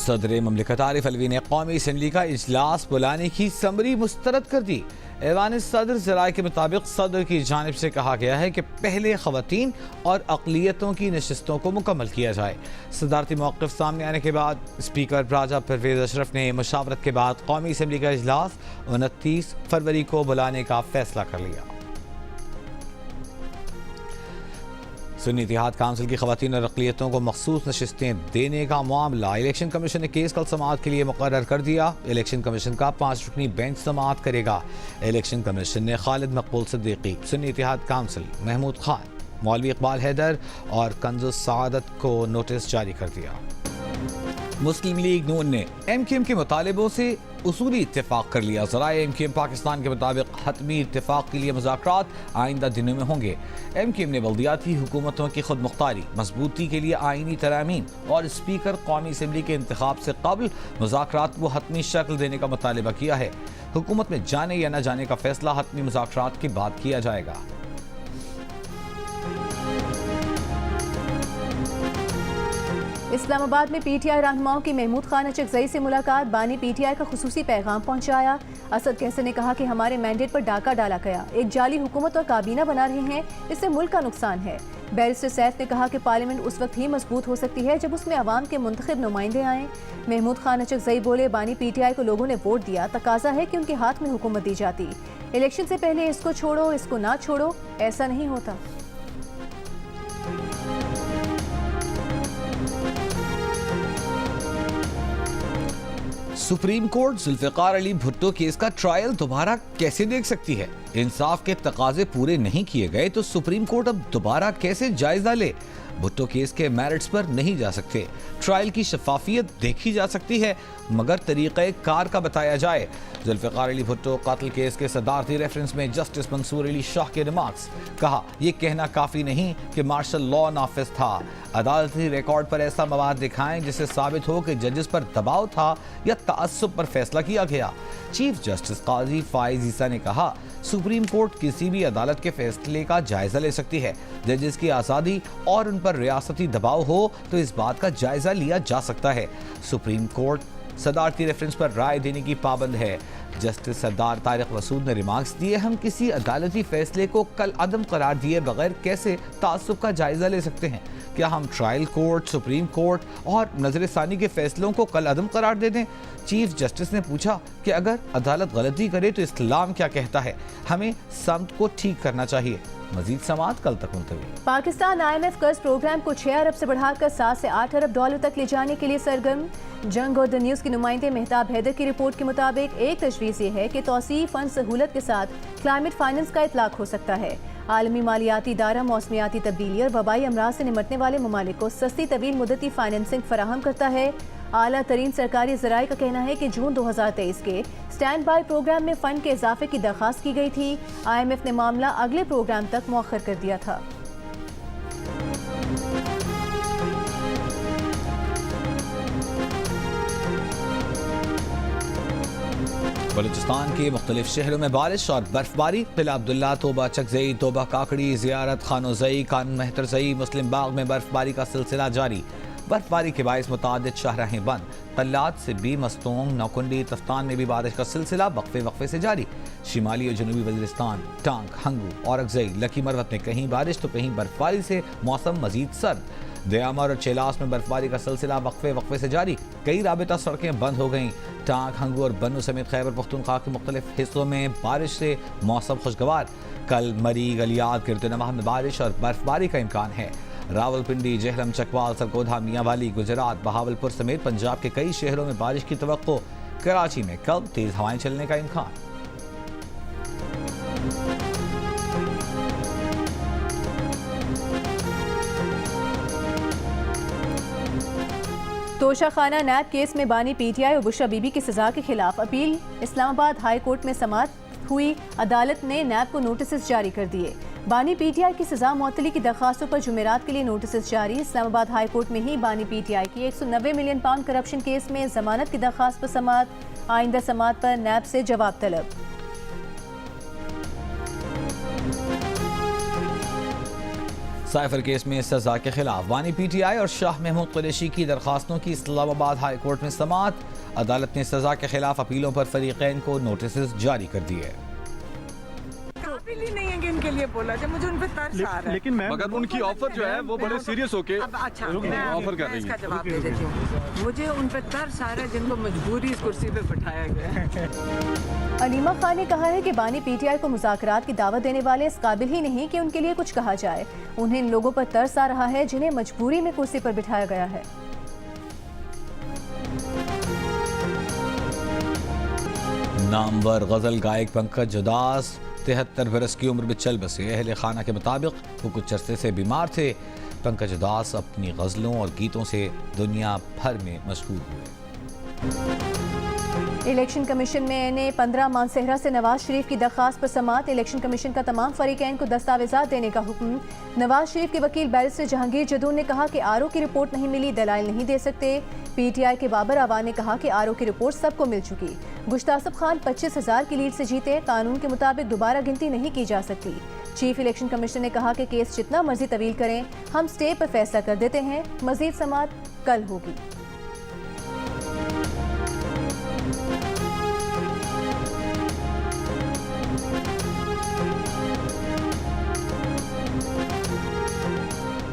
सदर ममलिकत आरिफ अलवी ने कौमी असम्बली का इजलास बुलाने की समरी मुस्तरद कर दी। ऐवान सदर ज़राए के मुताबिक सदर की जानिब से कहा गया है कि पहले ख़वातीन और अक़लियतों की नशिस्तों को मुकम्मल किया जाए। सदारती मौक़िफ़ सामने आने के बाद स्पीकर राजा परवेज़ अशरफ ने मुशावरत के बाद कौमी असम्बली का इजलास 29 फरवरी को बुलाने का फैसला कर लिया। सुन्नी इत्तेहाद काउंसिल की ख़वातीन और अक़लियतों को मखसूस नशिस्तें देने का मामला इलेक्शन कमीशन ने केस कल समाअत के लिए मुकर्रर कर दिया। इलेक्शन कमीशन का 5 रुकनी बेंच समाअत करेगा। इलेक्शन कमीशन ने खालिद मकबूल सिद्दीकी, सुन्नी इत्तेहाद काउंसिल, महमूद खान, मौलवी इकबाल हैदर और कंजुस सआदत को नोटिस जारी कर दिया। मुस्लिम लीग नून ने MQM के मुतालिबों से उसूली इत्तेफाक कर लिया। ज़राए MQM पाकिस्तान के मुताबिक हतमी इत्तेफाक के लिए मुज़ाकरात आइंदा दिनों में होंगे। MQM ने बल्दियाती हुकूमतों की खुद मुख्तारी मजबूती के लिए आइनी तरामीम और स्पीकर कौमी असम्बली के इंतखाब से कबल मुज़ाकरात को हतमी शक्ल देने का मुतालिबा किया है। हुकूमत में जाने या न जाने का फैसला हतमी मुज़ाकरात के बाद किया जाएगा। इस्लामाबाद में PTI रहनुमाओं की महमूद खान अचकजई से मुलाकात। बानी PTI का खुसूसी पैगाम पहुंचाया। असद कैसर ने कहा कि हमारे मैंडेट पर डाका डाला गया, एक जाली हुकूमत और काबीना बना रहे हैं, इससे मुल्क का नुकसान है। बैरिस्टर सैफ ने कहा कि पार्लियामेंट उस वक्त ही मजबूत हो सकती है जब उसमें अवाम के मुंतखब नुमाइंदे आएँ। महमूद खान अचकजई बोले, बानी PTI को लोगों ने वोट दिया, तकाजा है कि उनके हाथ में हुकूमत दी जाती। इलेक्शन से पहले इसको छोड़ो, इसको ना छोड़ो, ऐसा नहीं होता। Supreme court Zulfikar Ali Bhutto case का ट्रायल दोबारा कैसे देख सकती है? इंसाफ के तकाजे पूरे नहीं किए गए तो सुप्रीम कोर्ट अब दोबारा कैसे जायजा ले? भुट्टो केस के मेरिट्स पर नहीं जा सकते। ट्रायल की शफाफियत देखी जा सकती है मगर तरीक़े कार का बताया जाए। जुल्फ़िकार अली भुट्टो कत्ल केस के सदारती रेफरेंस में जस्टिस मंसूर अली शाह के रिमार्क्स, कहा यह कहना काफ़ी नहीं कि मार्शल लॉ नाफिज था। अदालती रिकॉर्ड पर ऐसा मवाद दिखाएं जिससे साबित हो कि जजेस पर दबाव था या तअस्सुब पर फैसला किया गया। चीफ जस्टिस काजी फाइज ईसा ने कहा, सुप्रीम कोर्ट किसी भी अदालत के फैसले का जायजा ले सकती है। जजेस की आज़ादी और उन पर रियासती दबाव हो तो इस बात का जायजा लिया जा सकता है। सुप्रीम कोर्ट सदारती रेफरेंस पर राय देने की पाबंद है। जस्टिस सरदार तारिक मसूद ने रिमार्क्स दिए, हम किसी अदालती फैसले को कल अदम करार दिए बगैर कैसे तासुब का जायजा ले सकते हैं? क्या हम ट्रायल कोर्ट, सुप्रीम कोर्ट और नजरसानी के फैसलों को कल अदम करार दे दें? चीफ जस्टिस ने पूछा कि अगर अदालत गलती करे तो इस्लाम क्या कहता है? हमें समत को ठीक करना चाहिए। मजीद समाअत कल तक मुलतवी। पाकिस्तान IMF कर्ज प्रोग्राम को 6 अरब से बढ़ाकर 7 से 8 अरब डॉलर तक ले जाने के लिए सरगर्म। जंग और द न्यूज़ के नुमाइंदे मेहताब हैदर की रिपोर्ट के मुताबिक एक तजवीज़ ये है कि तौसीई फंड सहूलत के साथ क्लाइमेट फाइनेंस का इतलाक हो सकता है। आलमी मालियाती इदारा मौसमियाती तब्दीली और वबाई अमराज से निमटने वाले ममालिक को सस्ती तवील मुद्दती फाइनेंसिंग फराहम करता है। आला तरीन सरकारी ज़राए का कहना है कि जून 2023 के स्टैंड बाई प्रोग्राम में फ़ंड के इजाफे की दरख्वास्त की गई थी। IMF ने मामला अगले प्रोग्राम तक मौखर कर दिया था। बलूचिस्तान के मुख्तलिफ शहरों में बारिश और बर्फबारी। किला अब्दुल्ला, तोबा चकजई, तोबा काकड़ी, ज़ियारत खानोजई, कान मेहतरजई, मुस्लिम बाग में बर्फबारी का सिलसिला जारी। बर्फबारी के बायस मुतादिद शाहराहें बंद। तल्लात से भी मस्तूंग, नौकुंडी, तफ्तान में भी बारिश का सिलसिला वक्फे वक्फे से जारी। शिमाली और जनूबी वज़ीरिस्तान, टांग, हंगू और अगजई, लकी मरवत में कहीं बारिश तो कहीं बर्फबारी से मौसम मजीद सर्द। दयामर और चेलास में बर्फबारी का सिलसिला वक्फे वक्फे से जारी। कई राबिता सड़कें बंद हो गईं। टांग, हंगू और बन्नू समेत खैबर पख्तूनख्वा के मुख्तलिफ हिस्सों में बारिश से मौसम खुशगवार। कल मरी, गलियात, गिरदनवाह में बारिश और बर्फबारी का इम्कान है। रावलपिंडी, जेहलम, चकवाल, सरगोधा, मियांवाली, गुजरात, बहावलपुर समेत पंजाब के कई शहरों में बारिश की तवक्को। कराची में कल तेज हवाएं चलने का इम्कान। तोशा खाना नैब केस में बानी PTI और बुशरा बीबी की सजा के खिलाफ अपील। इस्लामाबाद हाई कोर्ट में समाअत हुई। अदालत ने नैब को नोटिस जारी कर दिए। बानी PTI की सजा मुअत्तली की दरखास्तों पर जुमेरात के लिए नोटिस जारी। इस्लामाबाद हाई कोर्ट में ही बानी PTI की 190 मिलियन पाउंड करप्शन केस में जमानत की दरखास्त पर समाअत। आइंदा समाअत पर नैब से जवाब तलब। साइफर केस में सजा के खिलाफ बानी PTI और शाह महमूद कुरैशी की दरखास्तों की इस्लामाबाद हाई कोर्ट में समाअत। अदालत ने सजा के खिलाफ अपीलों पर फरीकैन को नोटिस जारी कर दिए। काबिल ही नहीं है कि इनके लिए बोला जाए, मुझे उन पे तरस आ रहा है। लेकिन मगर उनकी ऑफर जो है वो बड़े सीरियस होके अच्छा ऑफर कर मैं रही इसका है। जवाब दे देती हूँ। मुझे उन पे तरस आ रहा है जिनको मजबूरी इस कुर्सी पे बैठाया गया है। अलीमा खान ने कहा है कि बानी PTI को मुज़ाकरात की दावत देने वाले इस काबिल ही नहीं कि उनके लिए कुछ कहा जाए। उन्हें इन लोगों पर तरस आ रहा है जिन्हें मजबूरी में कुर्सी पर बिठाया गया है। नामवर गजल गायक पंकज उदास 73 बरस की उम्र में चल बसे। अहले खाना के मुताबिक वो कुछ अरसे से बीमार थे। पंकज उदास अपनी गजलों और गीतों से दुनिया भर में मशहूर हुए। इलेक्शन कमीशन ने 15 मानसेहरा से नवाज शरीफ की दरख्वास्त पर समाअत। इलेक्शन कमीशन का तमाम फरीकैन को दस्तावेजात देने का हुक्म। नवाज शरीफ के वकील बैरिस्टर जहांगीर जदून ने कहा कि RO की रिपोर्ट नहीं मिली, दलाइल नहीं दे सकते। PTI के बाबर आवान ने कहा कि RO की रिपोर्ट सबको मिल चुकी। गुश्तासब खान 25,000 की लीड से जीते। कानून के मुताबिक दोबारा गिनती नहीं की जा सकती। चीफ इलेक्शन कमिश्नर ने कहा कि केस जितना मर्जी तवील करें, हम स्टे पर फैसला कर देते हैं। मजीद समाअत कल होगी।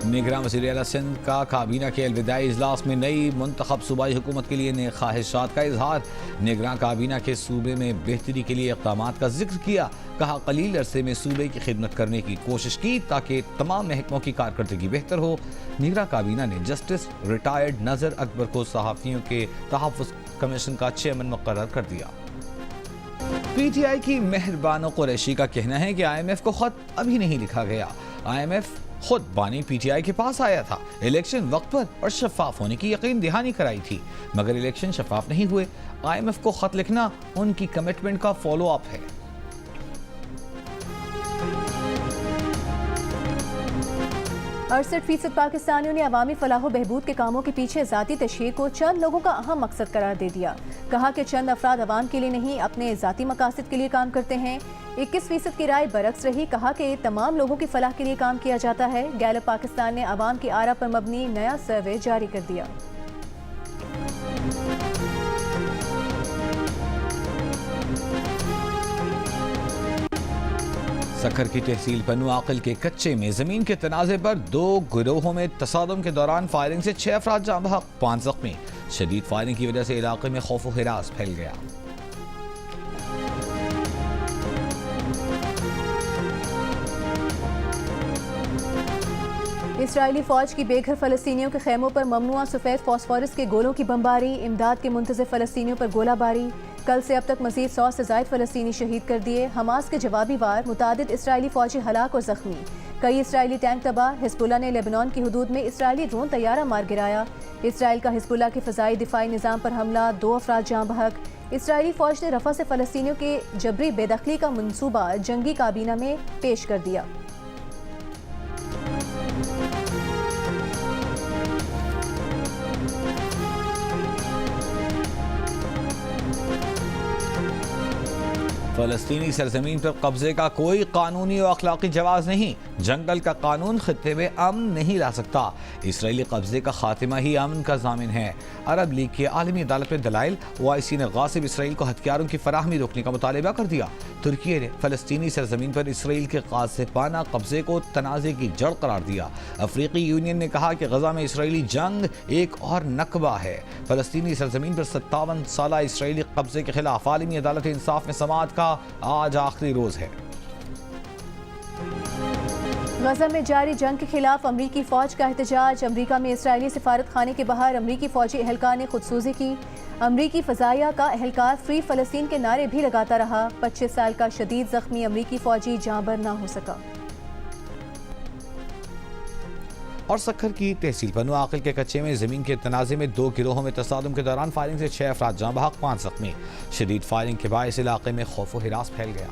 निगरान वज़ीर आला सिंध का काबीना के अलविदाई इजलास में नई मुंतखब सूबाई हुकूमत के लिए नए ख्वाहिशात का इजहार। निगरान काबीना के सूबे में बेहतरी के लिए इक़दामात का जिक्र किया। कहा कलील अरसे में सूबे की खिदमत करने की कोशिश की ताकि तमाम महकमों की कारकर्दगी बेहतर हो। निगरान काबीना ने जस्टिस रिटायर्ड नज़र अकबर को सहाफ़ियों के तहफ़्फ़ुज़ कमीशन का चेयरमैन मुक़र्रर कर दिया। PTI की मेहरबानो कुरैशी का कहना है कि IMF को ख़त अभी नहीं लिखा गया। IMF खुद बानी PTI के पास आया था। इलेक्शन वक्त पर और शफाफ होने की यकीन दहानी कराई थी, मगर इलेक्शन शफाफ नहीं हुए। IMF को खत लिखना उनकी कमिटमेंट का फॉलो अप है। 68% पाकिस्तानियों ने अवामी फलाह बहबूद के कामों के पीछे ज़ाती तशहीर को चंद लोगों का अहम मकसद करार दे दिया। कहा कि चंद अफराद अवाम के लिए नहीं, अपने ज़ाती मकासद के लिए काम करते हैं। 21% की राय बरक्स रही। कहा कि तमाम लोगों की फलाह के लिए काम किया जाता है। गैलप पाकिस्तान ने अवाम की आरा पर मबनी नया सर्वे जारी कर दिया। सखर की तहसील पन्नू आकिल के कच्चे में जमीन के तनाज़े पर 2 गिरोहों में तसादुम के दौरान फायरिंग से 6 अफराद जाँ बहक, 5 ज़ख्मी। शदीद फायरिंग की वजह से इलाके में खौफ व हिरास फैल गया। इसराइली फौज की बेघर फलस्तीनियों के खेमों पर ममनुआ सफ़ेद फॉस्फोरस के गोलों की बमबारी। इमदाद के मुंतज़िर फलस्तीनियों पर गोलाबारी। कल से अब तक मज़ीद 100 से ज़ायद फलस्तीनी शहीद कर दिए। हमास के जवाबी वार, मुतादिद इसराइली फौजी हलाक और ज़ख्मी। कई इसराइली टैंक तबाह। हिज़्बुल्लाह ने लेबनान की हदूद में इसराइली ड्रोन तैयारा मार गिराया। इसराइल का हिज़्बुल्लाह के फ़ज़ाई दिफाई निज़ाम पर हमला, 2 अफराद जाँ बहक। इसराइली फ़ौज ने रफ़ा से फ़लस्तीनियों के जबरी बेदखली का मनसूबा जंगी काबीना में पेश कर दिया। फलस्तीनी सरजमीन पर कब्जे का कोई कानूनी और अखलाकी जवाब नहीं। जंगल का कानून खित्ते में अमन नहीं ला सकता। इसराइली कब्जे का खात्मा ही अमन का ज़ामिन है। अरब लीग की आलमी अदालत में दलाइल। OIC ने गासिब इसराइल को हथियारों की फराहमी रोकने का मुतालबा कर दिया। तुर्की ने फलस्तीनी सरजमीन पर इसराइल के गासिबाना कब्जे को तनाज़े की जड़ करार दिया। अफ्रीकी यूनियन ने कहा कि गजा में इसराइली जंग एक और नकबा है। फलस्तीनी सरजमीन पर 57 साला इसराइली कब्जे के खिलाफ आलमी अदालत इंसाफ में समाअत का आज आखिरी रोज है। गजा में जारी जंग के खिलाफ अमरीकी फौज का एहतजाज। अमरीका में इसराइली सिफारत खाने के बाहर अमरीकी फौजी एहलकार ने खुदसूजी की। अमरीकी फ़ज़ाइया का एहलकार फ्री फ़लस्तीन के नारे भी लगाता रहा। 25 साल का शदीद ज़ख्मी अमरीकी फौजी जाँबर ना हो सका। और सखर की तहसील पन्नू आकिल के कच्चे में जमीन के तनाज़े में 2 गिरोहों में तसादुम के दौरान फायरिंग से 6 अफराद जाँ बहक, 5 ज़ख्मी। शदीद फायरिंग के बायस इलाके में खौफ व हिरास फैल गया।